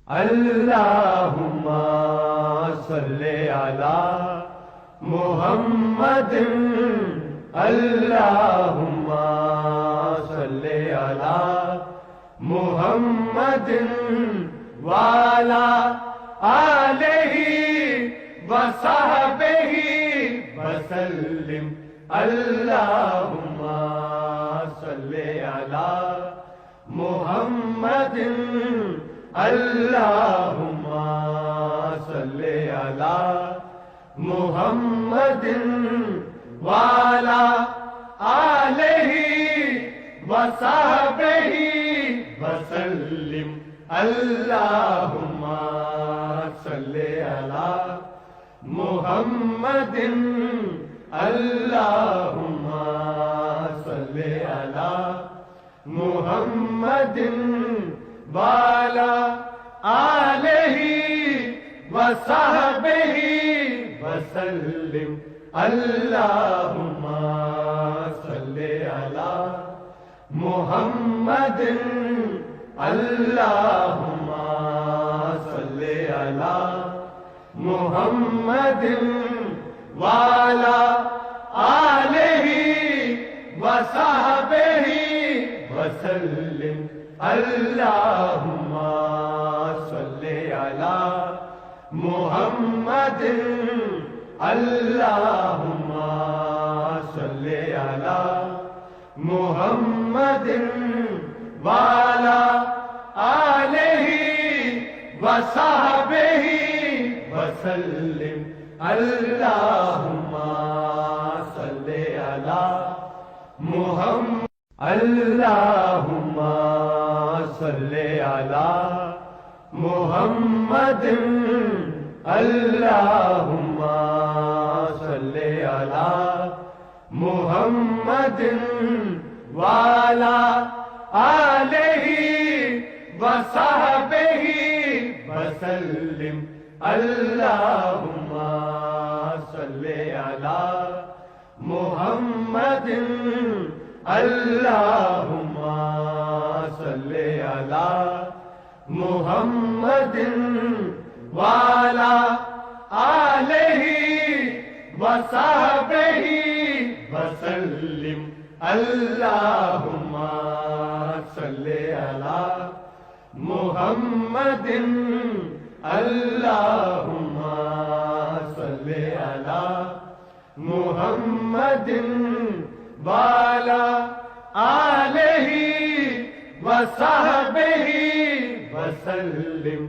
اللہم صلی علی محمد اللہم صلی علی محمد وعلی آلہ وصحبہ وسلم اللہم صلی علی محمد اللہم صلی علی محمد وعلی آلہ وصحبہ وسلم اللہم صلی علی محمد اللہم صلی علی محمد وعلی آلہ وصحبہ وسلم اللہم صلی علی محمد اللہم صلی علی محمد وعلی آلہ وصحبہ وسلم اللہم صلی علی محمد اللہم صلی علی محمد وعلی آلہ وصحبہ وسلم اللہم صلی علی محمد اللہم صلی علی محمد اللہم صلی علی محمد وعلی آلہ وصحبہ وسلم اللہم صلی علی محمد اللہم صلی علی محمد وعلی آلہ وصحبہ وسلم اللہم صلی علی محمد اللہم صلی علی محمد وعلی آلہ وصحبہ وسلم